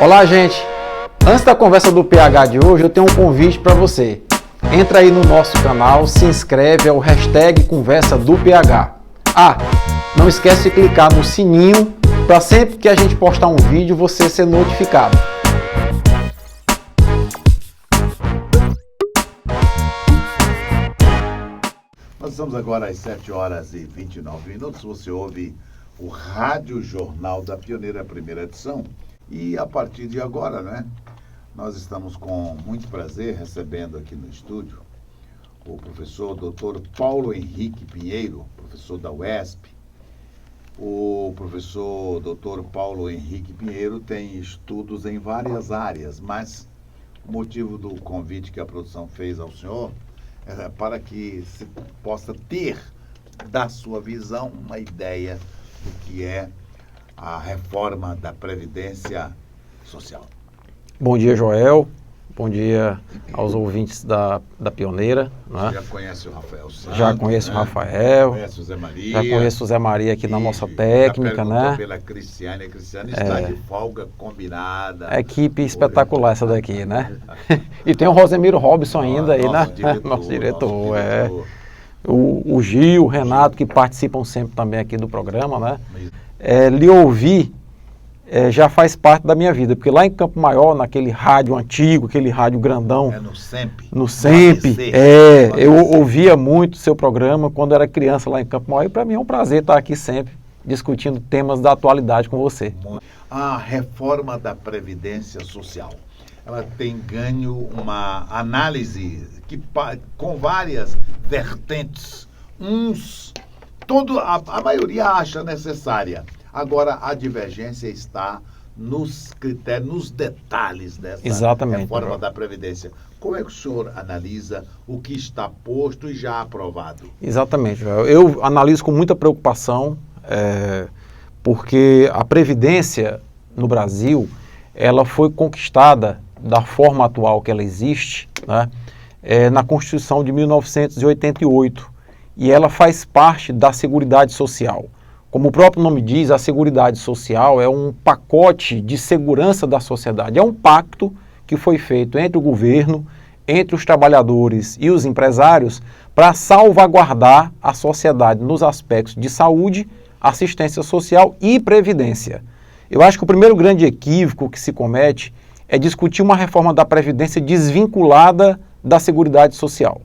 Olá, gente! Antes da conversa do PH de hoje, eu tenho um convite para você. Entra aí no nosso canal, se inscreve, é o hashtag Conversa do PH. Não esquece de clicar no sininho para sempre que a gente postar um vídeo você ser notificado. Nós estamos agora às 7h29. Você ouve o Rádio Jornal da Pioneira, primeira edição. E a partir de agora, né, nós estamos com muito prazer recebendo aqui no estúdio o professor Dr. Paulo Henrique Pinheiro, professor da UESP. O professor Dr. Paulo Henrique Pinheiro tem estudos em várias áreas, mas o motivo do convite que a produção fez ao senhor é para que se possa ter, da sua visão, uma ideia do que é a reforma da Previdência Social. Bom dia, Joel. Bom dia aos ouvintes da Pioneira. Você já conhece o Rafael Santos? Já conheço, né? O Rafael. Conhece o Zé Maria. Já conheço o Zé Maria aqui na nossa técnica, né? Pela Cristiane. A Cristiane está de folga combinada. Equipe espetacular essa daqui, né? E tem o Rosemiro Robson ainda aí, né? Nosso diretor. O Gil, o Renato, que participam sempre também aqui do programa, né? Lhe ouvir já faz parte da minha vida, porque lá em Campo Maior, naquele rádio antigo, aquele rádio grandão... no SEMP. No SEMP, eu ouvia muito o seu programa quando era criança lá em Campo Maior, e para mim é um prazer estar aqui sempre, discutindo temas da atualidade com você. A reforma da Previdência Social, ela tem ganho uma análise com várias vertentes. A maioria acha necessária. Agora, a divergência está nos critérios, nos detalhes dessa reforma da Previdência. Como é que o senhor analisa o que está posto e já aprovado? Exatamente, Joel. Eu analiso com muita preocupação, porque a Previdência no Brasil, ela foi conquistada da forma atual que ela existe, né, na Constituição de 1988, e ela faz parte da Seguridade Social. Como o próprio nome diz, a Seguridade Social é um pacote de segurança da sociedade, é um pacto que foi feito entre o governo, entre os trabalhadores e os empresários para salvaguardar a sociedade nos aspectos de saúde, assistência social e previdência. Eu acho que o primeiro grande equívoco que se comete é discutir uma reforma da Previdência desvinculada da Seguridade Social.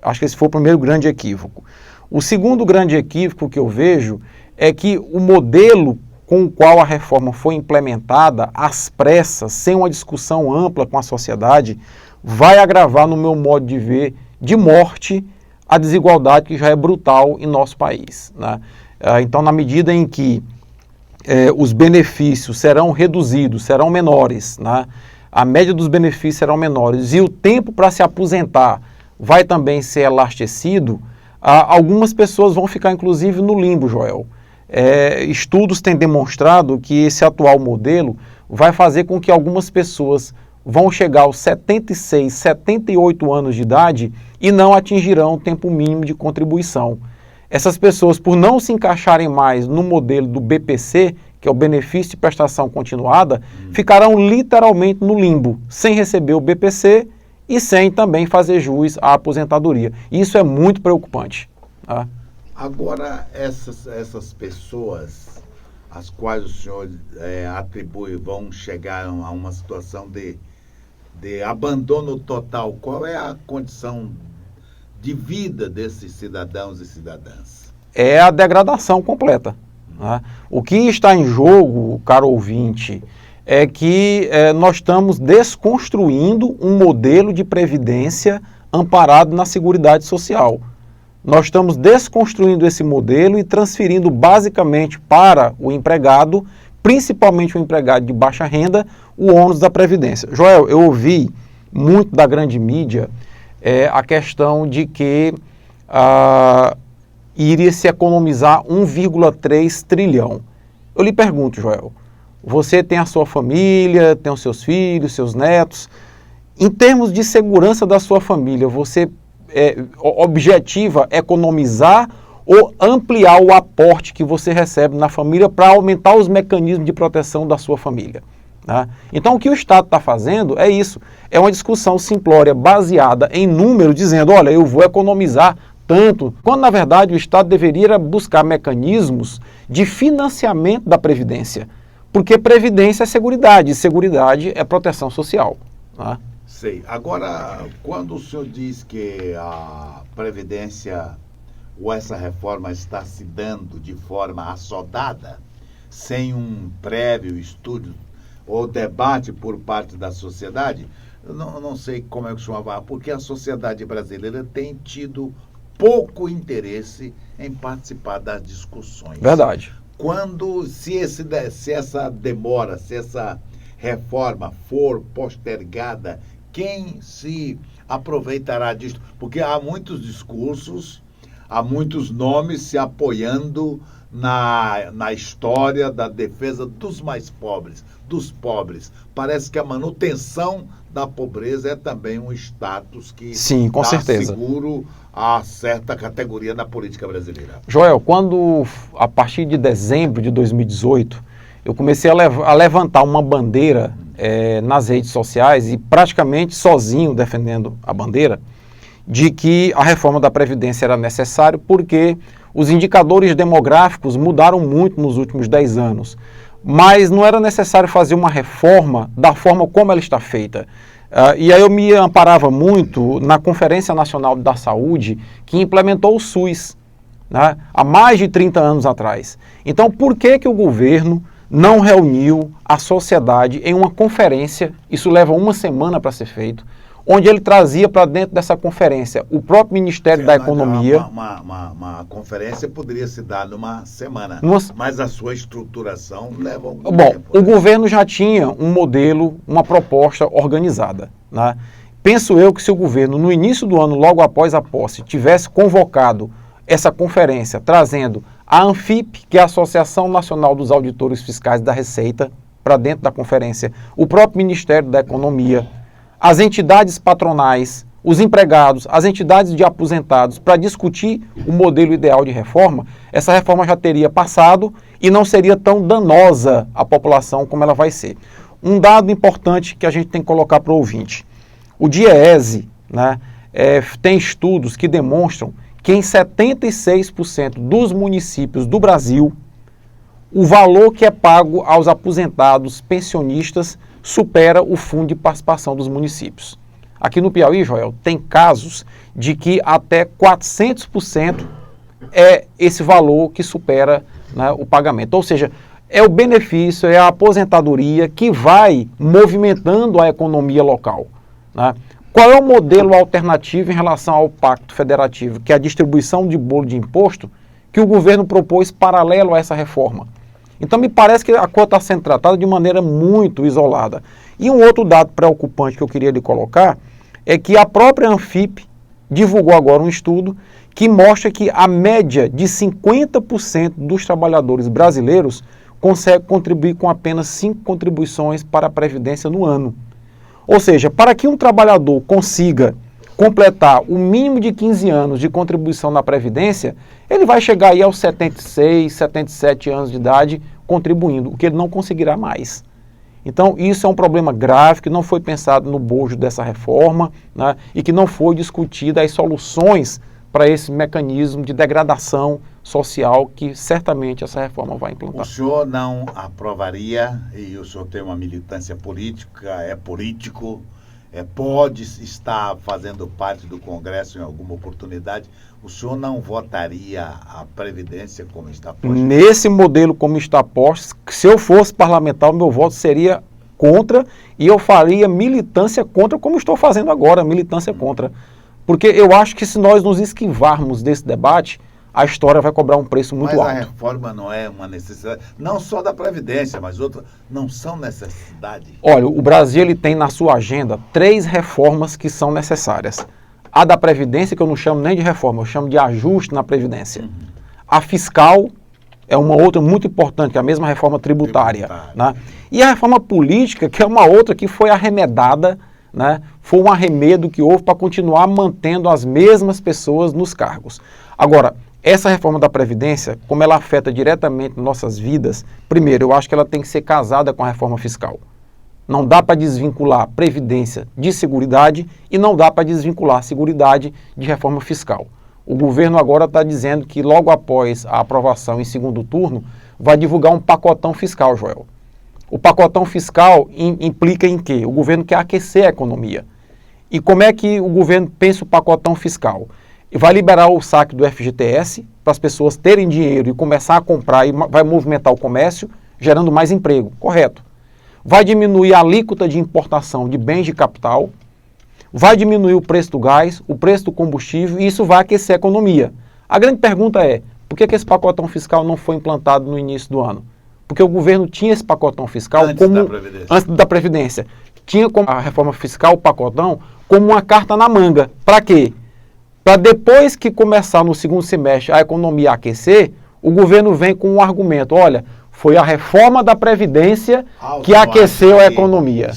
Acho que esse foi o primeiro grande equívoco. O segundo grande equívoco que eu vejo é que o modelo com o qual a reforma foi implementada, às pressas, sem uma discussão ampla com a sociedade, vai agravar, no meu modo de ver, de morte, a desigualdade que já é brutal em nosso país, né? Então, na medida em que os benefícios serão reduzidos, serão menores, né? A média dos benefícios serão menores e o tempo para se aposentar vai também ser elastecido, algumas pessoas vão ficar, inclusive, no limbo, Joel. Estudos têm demonstrado que esse atual modelo vai fazer com que algumas pessoas vão chegar aos 76, 78 anos de idade e não atingirão o tempo mínimo de contribuição. Essas pessoas, por não se encaixarem mais no modelo do BPC, que é o benefício de prestação continuada, ficarão literalmente no limbo, sem receber o BPC e sem também fazer jus à aposentadoria. Isso é muito preocupante. Tá? Agora, essas pessoas, as quais o senhor atribui, vão chegar a uma situação de abandono total. Qual é a condição de vida desses cidadãos e cidadãs? É a degradação completa. Tá? O que está em jogo, caro ouvinte, é que nós estamos desconstruindo um modelo de previdência amparado na Seguridade Social. Nós estamos desconstruindo esse modelo e transferindo basicamente para o empregado, principalmente o empregado de baixa renda, o ônus da Previdência. Joel, eu ouvi muito da grande mídia a questão de que iria se economizar 1,3 trilhão. Eu lhe pergunto, Joel, você tem a sua família, tem os seus filhos, seus netos. Em termos de segurança da sua família, você objetiva economizar ou ampliar o aporte que você recebe na família para aumentar os mecanismos de proteção da sua família? Né? Então, o que o Estado está fazendo é isso, é uma discussão simplória baseada em número, dizendo, olha, eu vou economizar tanto, quando na verdade o Estado deveria buscar mecanismos de financiamento da Previdência, porque Previdência é seguridade, e seguridade é proteção social. Né? Sei. Agora, quando o senhor diz que a Previdência ou essa reforma está se dando de forma assodada, sem um prévio estudo ou debate por parte da sociedade, eu não sei como é que o senhor vai, porque a sociedade brasileira tem tido pouco interesse em participar das discussões. Verdade. Se essa demora, se essa reforma for postergada, quem se aproveitará disso? Porque há muitos discursos, há muitos nomes se apoiando na história da defesa dos mais pobres, dos pobres. Parece que a manutenção da pobreza é também um status que sim, com certeza, seguro a certa categoria na política brasileira. Joel, quando a partir de dezembro de 2018, eu comecei a levantar uma bandeira nas redes sociais e praticamente sozinho defendendo a bandeira, de que a reforma da Previdência era necessária porque os indicadores demográficos mudaram muito nos últimos 10 anos, mas não era necessário fazer uma reforma da forma como ela está feita. E aí eu me amparava muito na Conferência Nacional da Saúde, que implementou o SUS, né, há mais de 30 anos atrás. Então, por que o governo não reuniu a sociedade em uma conferência? Isso leva uma semana para ser feito, onde ele trazia para dentro dessa conferência o próprio Ministério da Economia. Uma conferência poderia se dar numa semana, mas a sua estruturação leva algum tempo. O governo já tinha um modelo, uma proposta organizada. Né? Penso eu que se o governo, no início do ano, logo após a posse, tivesse convocado essa conferência, trazendo a ANFIP, que é a Associação Nacional dos Auditores Fiscais da Receita, para dentro da conferência, o próprio Ministério da Economia, as entidades patronais, os empregados, as entidades de aposentados, para discutir o modelo ideal de reforma, essa reforma já teria passado e não seria tão danosa à população como ela vai ser. Um dado importante que a gente tem que colocar para o ouvinte. O DIEESE, né, tem estudos que demonstram que em 76% dos municípios do Brasil, o valor que é pago aos aposentados pensionistas supera o fundo de participação dos municípios. Aqui no Piauí, Joel, tem casos de que até 400% é esse valor que supera, né, o pagamento. Ou seja, é o benefício, é a aposentadoria que vai movimentando a economia local. Né? Qual é o modelo alternativo em relação ao Pacto Federativo, que é a distribuição de bolo de imposto, que o governo propôs paralelo a essa reforma? Então, me parece que a coisa está sendo tratada de maneira muito isolada. E um outro dado preocupante que eu queria lhe colocar é que a própria ANFIP divulgou agora um estudo que mostra que a média de 50% dos trabalhadores brasileiros consegue contribuir com apenas 5 contribuições para a Previdência no ano. Ou seja, para que um trabalhador consiga completar o mínimo de 15 anos de contribuição na Previdência, ele vai chegar aí aos 76, 77 anos de idade contribuindo, o que ele não conseguirá mais. Então, isso é um problema grave que não foi pensado no bojo dessa reforma, né, e que não foi discutida as soluções para esse mecanismo de degradação social que certamente essa reforma vai implantar. O senhor não aprovaria, e o senhor tem uma militância política, é político, pode estar fazendo parte do Congresso em alguma oportunidade, o senhor não votaria a Previdência como está posta? Nesse modelo como está posto, se eu fosse parlamentar, o meu voto seria contra e eu faria militância contra, como estou fazendo agora, militância contra. Porque eu acho que se nós nos esquivarmos desse debate, a história vai cobrar um preço muito alto. Mas a reforma não é uma necessidade, não só da Previdência, mas outras não são necessidade. Olha, o Brasil ele tem na sua agenda 3 reformas que são necessárias. A da Previdência, que eu não chamo nem de reforma, eu chamo de ajuste na Previdência. A fiscal é uma outra muito importante, que é a mesma reforma tributária. Né? E a reforma política, que é uma outra que foi arremedada, né? Foi um arremedo que houve para continuar mantendo as mesmas pessoas nos cargos. Agora, essa reforma da Previdência, como ela afeta diretamente nossas vidas, primeiro, eu acho que ela tem que ser casada com a reforma fiscal. Não dá para desvincular Previdência de Seguridade e não dá para desvincular Seguridade de reforma fiscal. O governo agora está dizendo que logo após a aprovação em segundo turno, vai divulgar um pacotão fiscal, Joel. O pacotão fiscal implica em quê? O governo quer aquecer a economia. E como é que o governo pensa o pacotão fiscal? E vai liberar o saque do FGTS para as pessoas terem dinheiro e começar a comprar e vai movimentar o comércio, gerando mais emprego, correto? Vai diminuir a alíquota de importação de bens de capital, vai diminuir o preço do gás, o preço do combustível e isso vai aquecer a economia. A grande pergunta é, por que esse pacotão fiscal não foi implantado no início do ano? Porque o governo tinha esse pacotão fiscal antes da Previdência. Tinha como a reforma fiscal, o pacotão, como uma carta na manga. Para quê? Para depois que começar no segundo semestre a economia a aquecer, o governo vem com um argumento, olha, foi a reforma da Previdência que aqueceu a economia.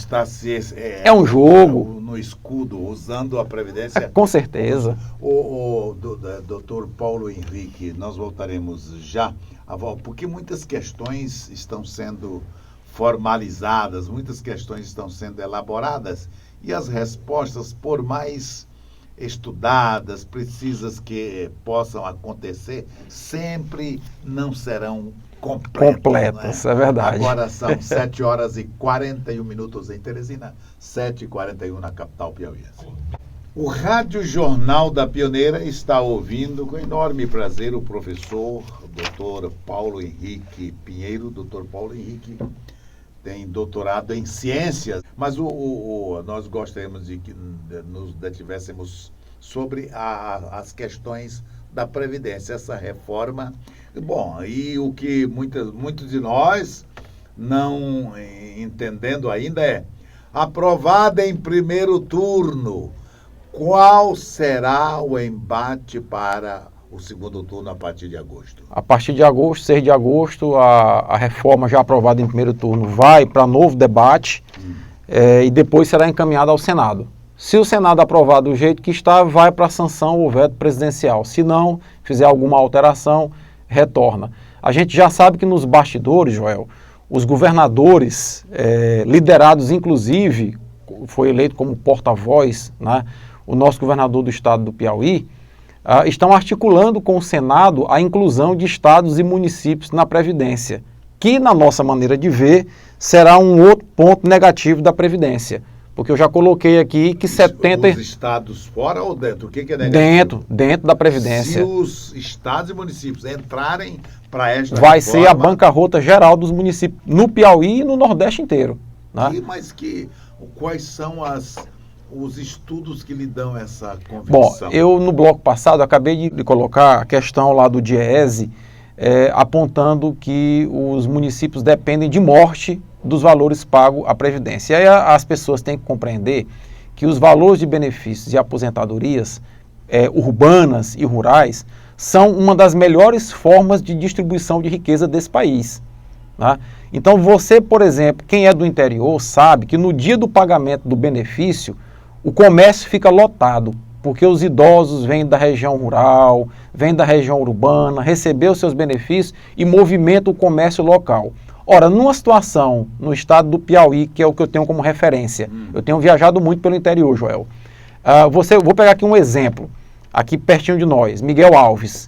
É um jogo. No escudo, usando a Previdência. Com certeza. O doutor Paulo Henrique, nós voltaremos já, porque muitas questões estão sendo formalizadas, muitas questões estão sendo elaboradas e as respostas, por mais estudadas, precisas que possam acontecer, sempre não serão completas, né? É verdade. Agora são 7h41 em Teresina, 7h41 na capital piauiense. O Rádio Jornal da Pioneira está ouvindo com enorme prazer o professor Dr. Paulo Henrique Pinheiro. Dr. Paulo Henrique tem doutorado em ciências, mas nós gostaríamos de que nos detivéssemos sobre as questões da Previdência, essa reforma. Bom, e o que muitos de nós não entendendo ainda é, aprovada em primeiro turno, qual será o embate para o segundo turno a partir de agosto? A partir de agosto, 6 de agosto, a reforma já aprovada em primeiro turno vai para novo debate e depois será encaminhada ao Senado. Se o Senado aprovar do jeito que está, vai para a sanção ou veto presidencial. Se não, fizer alguma alteração, retorna. A gente já sabe que nos bastidores, Joel, os governadores, liderados inclusive, foi eleito como porta-voz, né, o nosso governador do estado do Piauí, estão articulando com o Senado a inclusão de estados e municípios na Previdência, que, na nossa maneira de ver, será um outro ponto negativo da Previdência. Porque eu já coloquei aqui que 70... Os estados fora ou dentro? O que é negativo? Dentro da Previdência. Se os estados e municípios entrarem para esta vai reforma, ser a bancarrota geral dos municípios no Piauí e no Nordeste inteiro. Né? Quais são os estudos que lhe dão essa convicção? Bom, eu no bloco passado acabei de colocar a questão lá do DIEESE, apontando que os municípios dependem de morte dos valores pagos à Previdência. E aí as pessoas têm que compreender que os valores de benefícios e aposentadorias urbanas e rurais são uma das melhores formas de distribuição de riqueza desse país. Tá? Então você, por exemplo, quem é do interior sabe que no dia do pagamento do benefício, o comércio fica lotado, porque os idosos vêm da região rural, vêm da região urbana, receber os seus benefícios e movimentam o comércio local. Ora, numa situação no estado do Piauí, que é o que eu tenho como referência, eu tenho viajado muito pelo interior, Joel. Vou pegar aqui um exemplo, aqui pertinho de nós, Miguel Alves.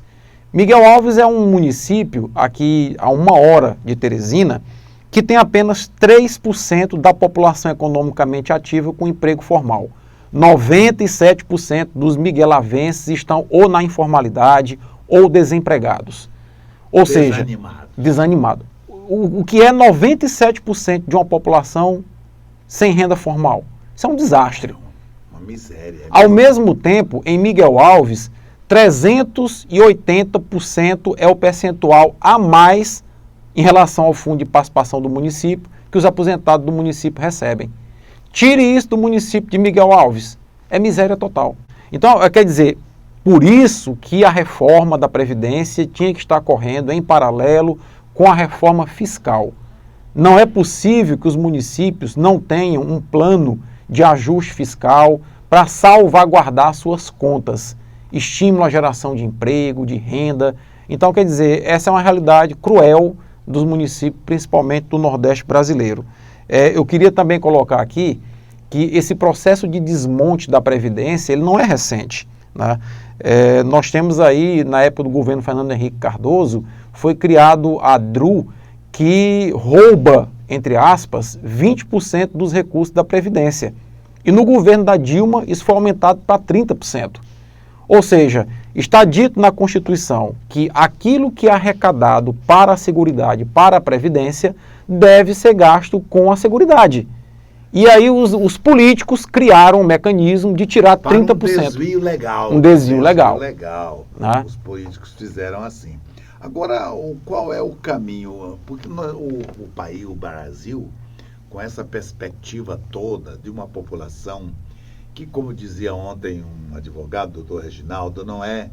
Miguel Alves é um município aqui a 1 hora de Teresina, que tem apenas 3% da população economicamente ativa com emprego formal. 97% dos miguelavenses estão ou na informalidade ou desempregados. Ou seja, desanimado. O que é 97% de uma população sem renda formal? Isso é um desastre. Uma miséria. Ao mesmo tempo, em Miguel Alves, 380% é o percentual a mais em relação ao fundo de participação do município que os aposentados do município recebem. Tire isso do município de Miguel Alves, é miséria total. Então, quer dizer, por isso que a reforma da Previdência tinha que estar correndo em paralelo com a reforma fiscal. Não é possível que os municípios não tenham um plano de ajuste fiscal para salvaguardar suas contas, estímulo à geração de emprego, de renda. Então, quer dizer, essa é uma realidade cruel dos municípios, principalmente do Nordeste brasileiro. Eu queria também colocar aqui que esse processo de desmonte da Previdência, ele não é recente, né? Nós temos aí, na época do governo Fernando Henrique Cardoso, foi criado a DRU, que rouba, entre aspas, 20% dos recursos da Previdência. E no governo da Dilma, isso foi aumentado para 30%. Ou seja, está dito na Constituição que aquilo que é arrecadado para a Seguridade, para a Previdência, deve ser gasto com a Seguridade. E aí os políticos criaram um mecanismo de tirar para 30%. Um desvio legal. Um desvio legal. Né? Os políticos fizeram assim. Agora, qual é o caminho? Porque o país, o Brasil, com essa perspectiva toda de uma população que, como dizia ontem um advogado, doutor Reginaldo, não é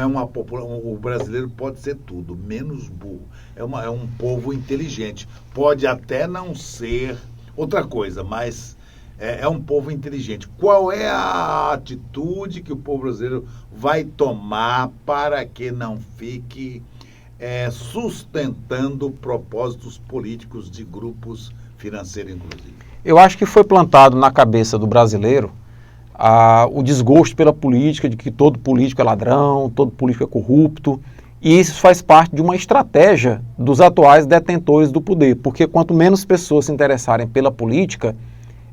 uma população. O brasileiro pode ser tudo, menos burro. É um povo inteligente. Pode até não ser outra coisa, mas é um povo inteligente. Qual é a atitude que o povo brasileiro vai tomar para que não fique sustentando propósitos políticos de grupos financeiros, inclusive? Eu acho que foi plantado na cabeça do brasileiro o desgosto pela política, de que todo político é ladrão, todo político é corrupto, e isso faz parte de uma estratégia dos atuais detentores do poder, porque quanto menos pessoas se interessarem pela política,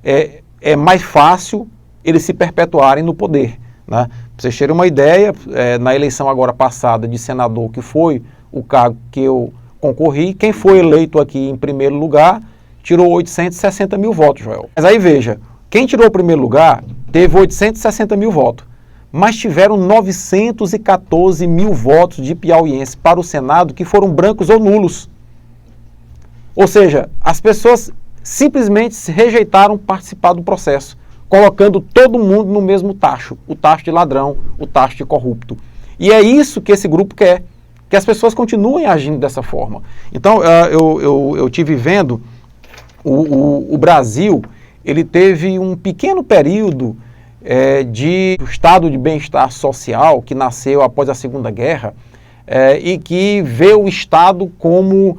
é mais fácil eles se perpetuarem no poder, né? Para vocês terem uma ideia, na eleição agora passada de senador, que foi o cargo que eu concorri, quem foi eleito aqui em primeiro lugar tirou 860 mil votos, Joel. Mas aí veja, quem tirou o primeiro lugar teve 860 mil votos, mas tiveram 914 mil votos de piauiense para o Senado que foram brancos ou nulos. Ou seja, as pessoas simplesmente rejeitaram participar do processo, colocando todo mundo no mesmo tacho, o tacho de ladrão, o tacho de corrupto. E é isso que esse grupo quer, que as pessoas continuem agindo dessa forma. Então, eu tive vendo o Brasil, ele teve um pequeno período de estado de bem-estar social que nasceu após a Segunda Guerra e que vê o Estado como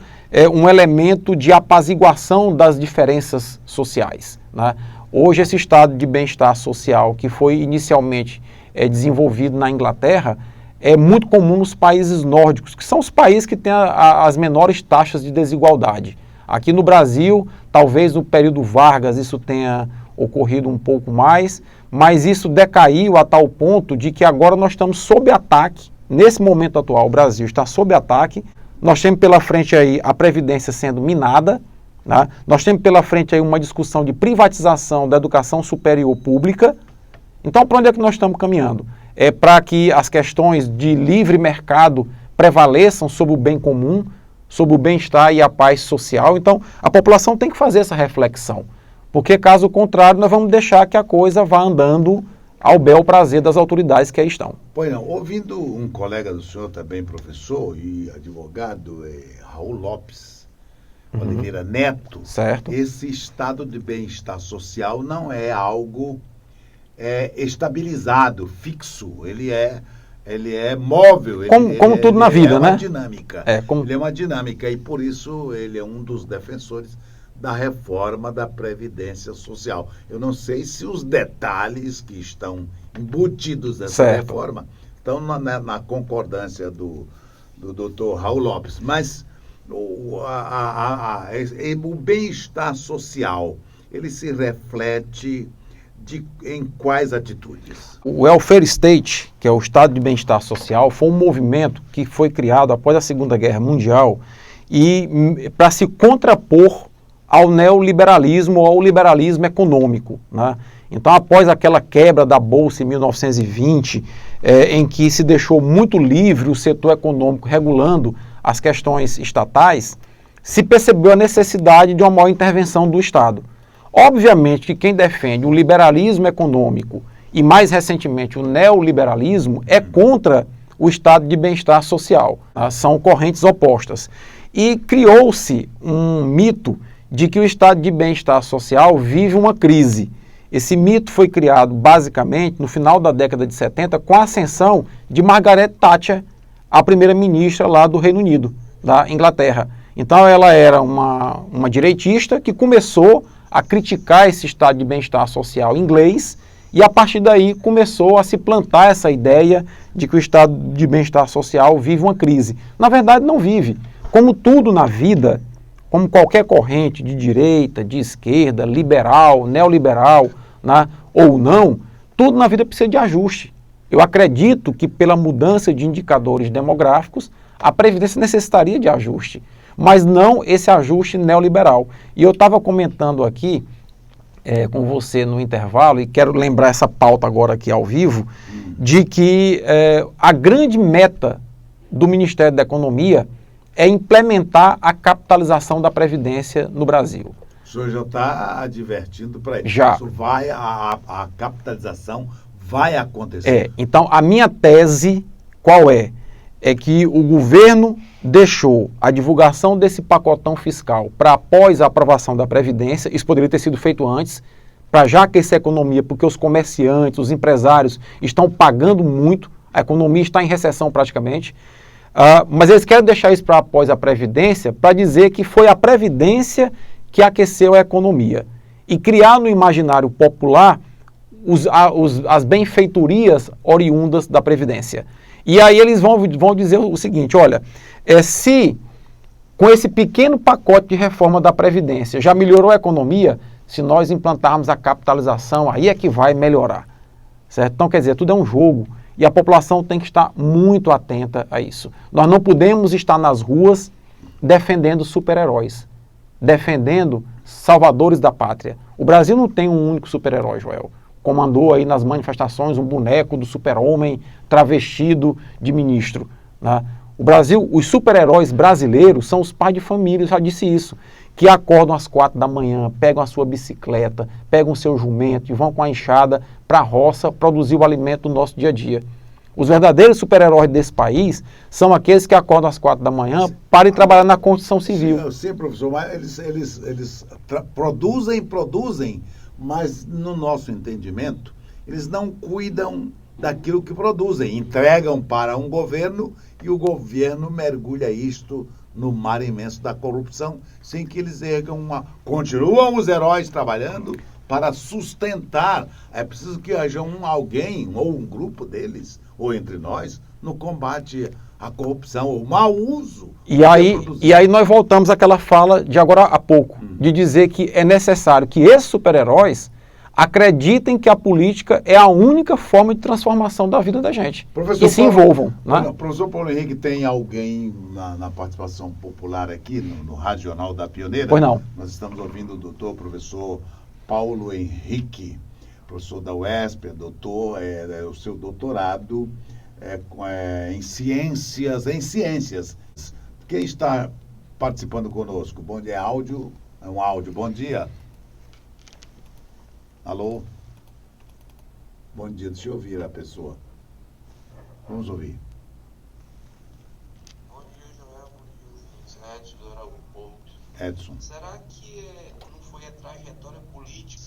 um elemento de apaziguação das diferenças sociais, né? Hoje esse estado de bem-estar social que foi inicialmente desenvolvido na Inglaterra é muito comum nos países nórdicos, que são os países que têm as menores taxas de desigualdade. Aqui no Brasil, talvez no período Vargas isso tenha ocorrido um pouco mais, mas isso decaiu a tal ponto de que agora nós estamos sob ataque. Nesse momento atual, o Brasil está sob ataque. Nós temos pela frente aí a Previdência sendo minada, né? Nós temos pela frente aí uma discussão de privatização da educação superior pública. Então, para onde é que nós estamos caminhando? É para que as questões de livre mercado prevaleçam sobre o bem comum, sobre o bem-estar e a paz social. Então, a população tem que fazer essa reflexão, porque caso contrário, nós vamos deixar que a coisa vá andando ao bel prazer das autoridades que aí estão. Pois não, ouvindo um colega do senhor, também professor e advogado, Raul Lopes Oliveira Neto, certo. Esse estado de bem-estar social não é algo estabilizado, fixo, ele é móvel. Como tudo na vida, né? Uma dinâmica. Ele é uma dinâmica e por isso ele é um dos defensores da reforma da Previdência Social. Eu não sei se os detalhes que estão embutidos nessa reforma estão na concordância do doutor Raul Lopes, mas o bem-estar social, ele se reflete em quais atitudes? O Welfare State, que é o Estado de Bem-Estar Social, foi um movimento que foi criado após a Segunda Guerra Mundial e para se contrapor ao neoliberalismo ou ao liberalismo econômico, né? Então, após aquela quebra da Bolsa em 1920, em que se deixou muito livre o setor econômico regulando as questões estatais, se percebeu a necessidade de uma maior intervenção do Estado. Obviamente que quem defende o liberalismo econômico e, mais recentemente, o neoliberalismo é contra o estado de bem-estar social. Tá? São correntes opostas. E criou-se um mito de que o estado de bem-estar social vive uma crise. Esse mito foi criado, basicamente, no final da década de 70, com a ascensão de Margaret Thatcher, a primeira-ministra lá do Reino Unido, da Inglaterra. Então ela era uma direitista que começou a criticar esse estado de bem-estar social inglês e a partir daí começou a se plantar essa ideia de que o estado de bem-estar social vive uma crise. Na verdade não vive. Como tudo na vida, como qualquer corrente de direita, de esquerda, liberal, neoliberal, né, ou não, tudo na vida precisa de ajuste. Eu acredito que pela mudança de indicadores demográficos, a Previdência necessitaria de ajuste, mas não esse ajuste neoliberal. E eu estava comentando aqui com você no intervalo, e quero lembrar essa pauta agora aqui ao vivo, de que a grande meta do Ministério da Economia é implementar a capitalização da Previdência no Brasil. O senhor já está advertindo para isso. Já. Isso vai, a capitalização vai acontecer. Então a minha tese, qual é? É que o governo deixou a divulgação desse pacotão fiscal para após a aprovação da Previdência, isso poderia ter sido feito antes, para já aquecer a economia, porque os comerciantes, os empresários estão pagando muito, a economia está em recessão praticamente, mas eles querem deixar isso para após a Previdência, para dizer que foi a Previdência que aqueceu a economia e criar no imaginário popular as benfeitorias oriundas da Previdência. E aí eles vão dizer o seguinte, olha, se com esse pequeno pacote de reforma da Previdência já melhorou a economia, se nós implantarmos a capitalização, aí é que vai melhorar. Certo? Então, quer dizer, tudo é um jogo e a população tem que estar muito atenta a isso. Nós não podemos estar nas ruas defendendo super-heróis, defendendo salvadores da pátria. O Brasil não tem um único super-herói, Joel. Comandou aí nas manifestações um boneco do super-homem travestido de ministro. Né? O Brasil, os super-heróis brasileiros são os pais de família, eu já disse isso, que acordam às 4 da manhã, pegam a sua bicicleta, pegam o seu jumento e vão com a enxada para a roça produzir o alimento do nosso dia a dia. Os verdadeiros super-heróis desse país são aqueles que acordam às 4 da manhã para ir trabalhar na construção civil. Sim, professor, mas eles produzem, mas no nosso entendimento, eles não cuidam daquilo que produzem, entregam para um governo e o governo mergulha isto no mar imenso da corrupção, sem que eles ergam continuam os heróis trabalhando para sustentar. É preciso que haja alguém ou um grupo deles, ou entre nós, no combate à corrupção, ou mau uso. E aí nós voltamos àquela fala de agora há pouco, de dizer que é necessário que esses super-heróis acreditem que a política é a única forma de transformação da vida da gente. E se envolvam. Né? Professor Paulo Henrique, tem alguém na participação popular aqui, no Radional da Pioneira? Pois não. Nós estamos ouvindo o doutor, professor Paulo Henrique, professor da UESP, doutor, o seu doutorado em ciências. Quem está participando conosco? Bom dia, é um áudio, bom dia. Alô? Bom dia, deixa eu ouvir a pessoa. Vamos ouvir. Bom dia, Joel. Bom dia, ouvintes. Edson do Araújo Porto. Edson. Será que não foi a trajetória política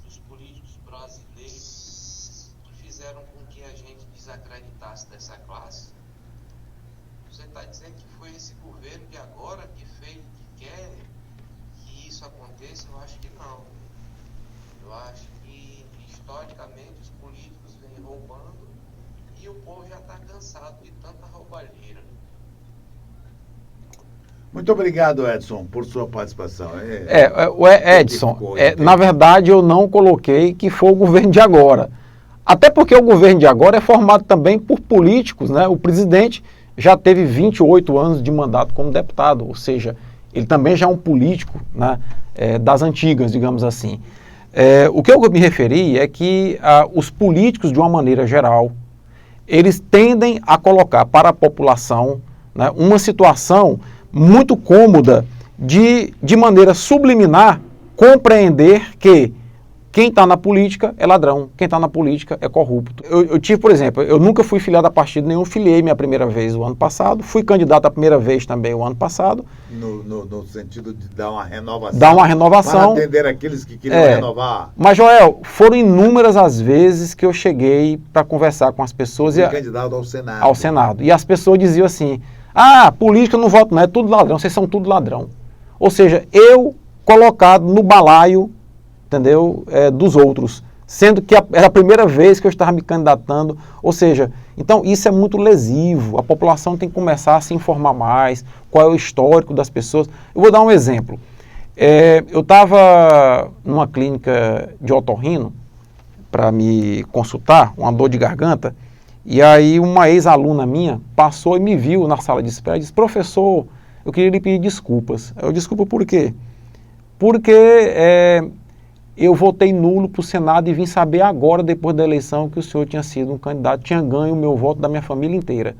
dos políticos brasileiros que fizeram com que a gente desacreditasse dessa classe? Você está dizendo que foi esse governo de agora que fez, que quer que isso aconteça? Eu acho que não. Eu acho que, historicamente, os políticos vêm roubando e o povo já está cansado de tanta roubalheira. Muito obrigado, Edson, por sua participação. Edson, na verdade eu não coloquei que foi o governo de agora. Até porque o governo de agora é formado também por políticos, né? O presidente já teve 28 anos de mandato como deputado, ou seja, ele também já é um político, né? Das antigas, digamos assim. O que eu me referi é que os políticos, de uma maneira geral, eles tendem a colocar para a população, né, uma situação muito cômoda de maneira subliminar, compreender que quem está na política é ladrão, quem está na política é corrupto. Eu tive, por exemplo, eu nunca fui filiado a partido nenhum, filiei minha primeira vez o ano passado, fui candidato a primeira vez também o ano passado. No sentido de dar uma renovação. Dar uma renovação. Para atender aqueles que queriam renovar. Mas, Joel, foram inúmeras as vezes que eu cheguei para conversar com as pessoas. Fui candidato ao Senado. Ao Senado. E as pessoas diziam assim, Ah, política eu não voto não, é tudo ladrão, vocês são tudo ladrão. Ou seja, eu colocado no balaio, entendeu, dos outros, sendo que era a primeira vez que eu estava me candidatando, ou seja, então isso é muito lesivo, a população tem que começar a se informar mais, qual é o histórico das pessoas. Eu vou dar um exemplo, eu estava numa clínica de otorrino para me consultar, uma dor de garganta, e aí uma ex-aluna minha passou e me viu na sala de espera e disse, professor, eu queria lhe pedir desculpas. Eu, desculpa por quê? Porque eu votei nulo para o Senado e vim saber agora, depois da eleição, que o senhor tinha sido um candidato, tinha ganho o meu voto da minha família inteira.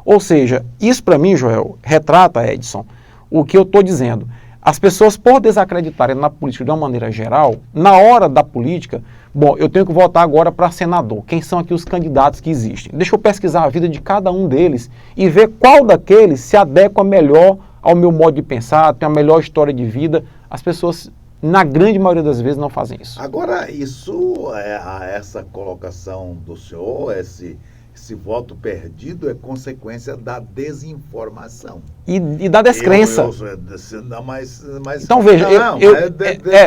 Ou seja, isso para mim, Joel, retrata, Edson, o que eu estou dizendo. As pessoas, por desacreditarem na política de uma maneira geral, na hora da política, bom, eu tenho que votar agora para senador. Quem são aqui os candidatos que existem? Deixa eu pesquisar a vida de cada um deles e ver qual daqueles se adequa melhor ao meu modo de pensar, tem a melhor história de vida. As pessoas, na grande maioria das vezes, não fazem isso. Agora, essa colocação do senhor, esse voto perdido é consequência da desinformação. E da descrença. Então, veja,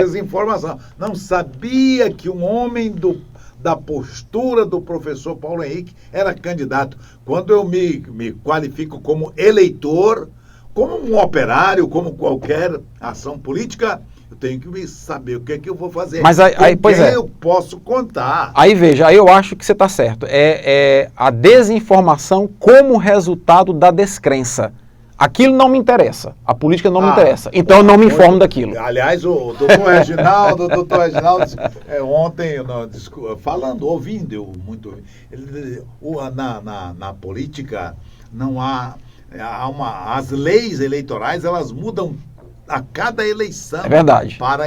desinformação. Não sabia que um homem da postura do professor Paulo Henrique era candidato. Quando eu me qualifico como eleitor, como um operário, como qualquer ação política, eu tenho que saber o que é que eu vou fazer. Mas aí pois é. Eu posso contar. Aí veja, aí eu acho que você está certo. É a desinformação como resultado da descrença. Aquilo não me interessa. A política não me interessa. Então eu não me informo daquilo. Aliás, o doutor Reginaldo, ontem, ouvindo, na política não as leis eleitorais, elas mudam a cada eleição. É verdade. Para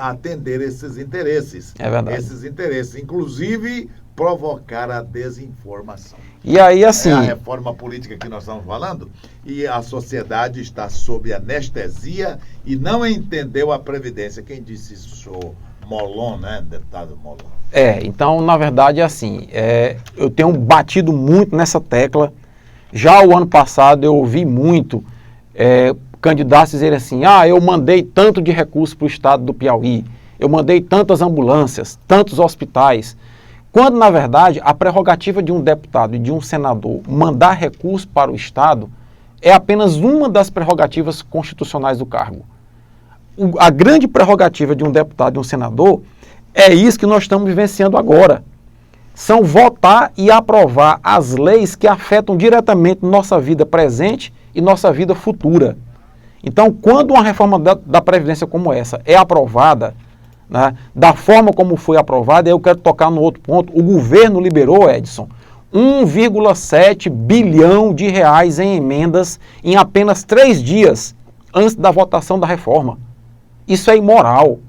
atender esses interesses. É verdade. Esses interesses, inclusive provocar a desinformação. E aí, assim... É a reforma política que nós estamos falando, e a sociedade está sob anestesia e não entendeu a Previdência. Quem disse isso? O Molon, né? Deputado Molon. Então, na verdade, é assim, eu tenho batido muito nessa tecla. Já o ano passado eu ouvi muito candidatos dizerem assim, eu mandei tanto de recurso para o estado do Piauí, eu mandei tantas ambulâncias, tantos hospitais, quando na verdade a prerrogativa de um deputado e de um senador mandar recurso para o estado é apenas uma das prerrogativas constitucionais do cargo. A grande prerrogativa de um deputado e de um senador é isso que nós estamos vivenciando agora. São votar e aprovar as leis que afetam diretamente nossa vida presente e nossa vida futura. Então, quando uma reforma da Previdência como essa é aprovada, né, da forma como foi aprovada, eu quero tocar no outro ponto, o governo liberou, Edson, 1,7 bilhão de reais em emendas em apenas 3 dias antes da votação da reforma. Isso é imoral.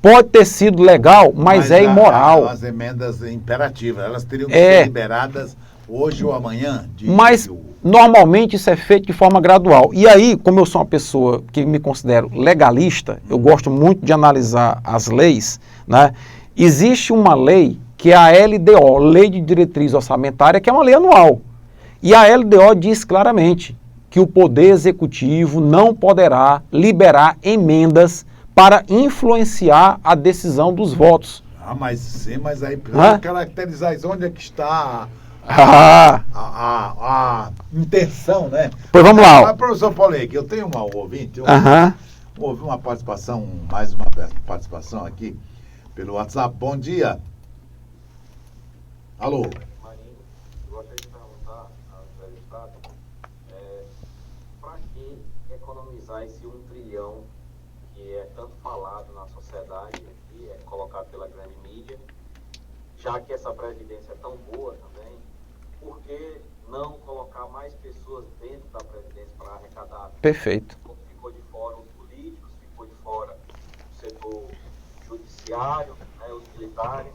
Pode ter sido legal, mas é imoral. As emendas imperativas, elas teriam que ser liberadas hoje ou amanhã. Mas normalmente isso é feito de forma gradual. E aí, como eu sou uma pessoa que me considero legalista, eu gosto muito de analisar as leis, né? Existe uma lei que é a LDO, Lei de Diretriz Orçamentária, que é uma lei anual. E a LDO diz claramente que o Poder Executivo não poderá liberar emendas para influenciar a decisão dos votos. Mas aí precisa caracterizar isso. Onde é que está a intenção, né? Pois vamos lá. Mas, professor Paulo Henrique, eu tenho uma ouvinte, houve uma participação, mais uma participação aqui pelo WhatsApp. Bom dia. Alô. Marinho, eu gostaria de perguntar ao entrevistado para que economizar esse 1 trilhão que é tanto falado na sociedade e é colocado pela grande mídia, já que essa previdência é tão boa também, por que não colocar mais pessoas dentro da previdência para arrecadar? Perfeito. Ficou de fora os políticos, ficou de fora o setor judiciário, né, os militares,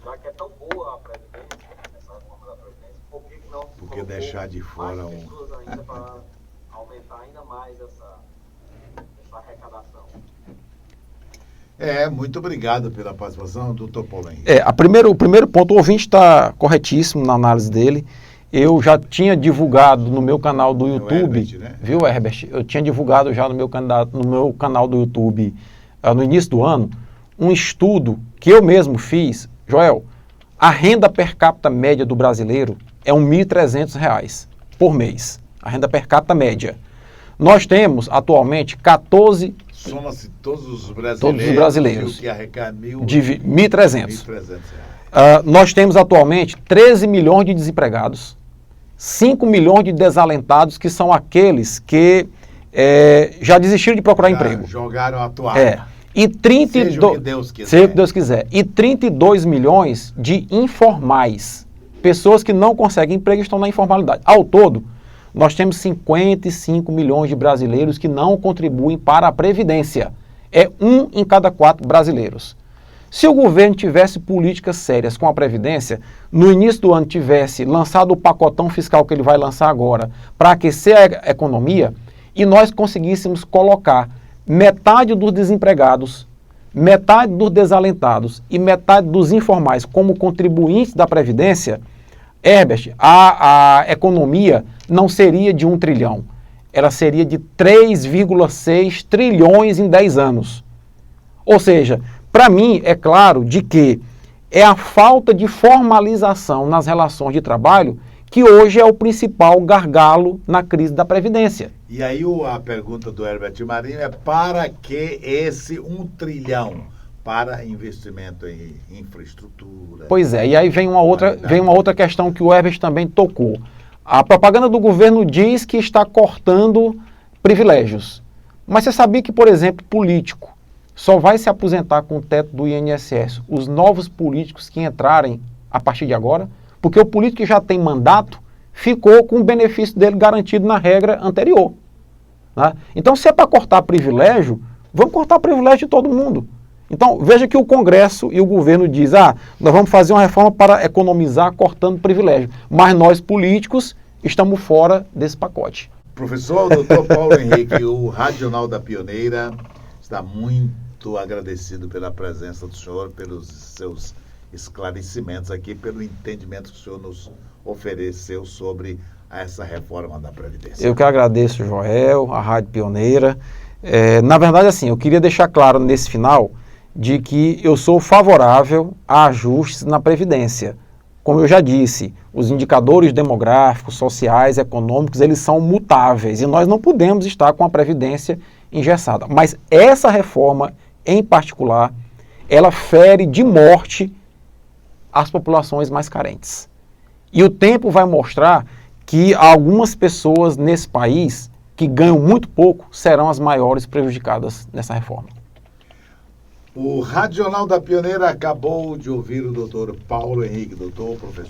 já que é tão boa a previdência, essa reforma da previdência, por que não por que deixar de fora mais pessoas ainda para aumentar ainda mais essa arrecadação? Muito obrigado pela participação, doutor Paulo Henrique. O primeiro ponto, o ouvinte está corretíssimo na análise dele. eu já tinha divulgado no meu canal do YouTube, Herbert, né? viu, Herbert? Eu tinha divulgado já no meu canal do YouTube, no início do ano, um estudo que eu mesmo fiz. Joel, a renda per capita média do brasileiro é R$ 1.300 por mês. A renda per capita média. Nós temos atualmente 14... Soma-se todos os brasileiros. Todos os brasileiros. E o que arrecada de 1.300. R$ 1.300. Nós temos atualmente 13 milhões de desempregados, 5 milhões de desalentados, que são aqueles que já desistiram de procurar emprego. Jogaram a toalha. E 32, seja o que Deus quiser. Seja o que Deus quiser. E 32 milhões de informais. Pessoas que não conseguem emprego e estão na informalidade. Ao todo, nós temos 55 milhões de brasileiros que não contribuem para a Previdência. É 1 em cada 4 brasileiros. Se o governo tivesse políticas sérias com a Previdência, no início do ano tivesse lançado o pacotão fiscal que ele vai lançar agora para aquecer a economia, e nós conseguíssemos colocar metade dos desempregados, metade dos desalentados e metade dos informais como contribuintes da Previdência, Herbert, a economia não seria de 1 trilhão, ela seria de 3,6 trilhões em 10 anos. Ou seja, para mim é claro de que é a falta de formalização nas relações de trabalho que hoje é o principal gargalo na crise da Previdência. E aí a pergunta do Herbert Marinho é: para que esse 1 trilhão para investimento em infraestrutura? Pois é, e aí vem uma outra questão que o Herbert também tocou. A propaganda do governo diz que está cortando privilégios. Mas você sabia que, por exemplo, político só vai se aposentar com o teto do INSS os novos políticos que entrarem a partir de agora? Porque o político que já tem mandato ficou com o benefício dele garantido na regra anterior. Né? Então, se é para cortar privilégio, vamos cortar privilégio de todo mundo. Então, veja que o Congresso e o governo dizem: nós vamos fazer uma reforma para economizar cortando privilégio. Mas nós, políticos, estamos fora desse pacote. Professor Dr. Paulo Henrique, o Radional da Pioneira está muito agradecido pela presença do senhor, pelos seus esclarecimentos aqui, pelo entendimento que o senhor nos ofereceu sobre essa reforma da Previdência. Eu que agradeço, Joel, a Rádio Pioneira. Na verdade, assim, eu queria deixar claro nesse final de que eu sou favorável a ajustes na Previdência. Como eu já disse, os indicadores demográficos, sociais, econômicos, eles são mutáveis e nós não podemos estar com a Previdência engessada. Mas essa reforma, em particular, ela fere de morte as populações mais carentes. E o tempo vai mostrar que algumas pessoas nesse país que ganham muito pouco serão as maiores prejudicadas nessa reforma. O Radional da Pioneira acabou de ouvir o doutor Paulo Henrique, doutor, professor.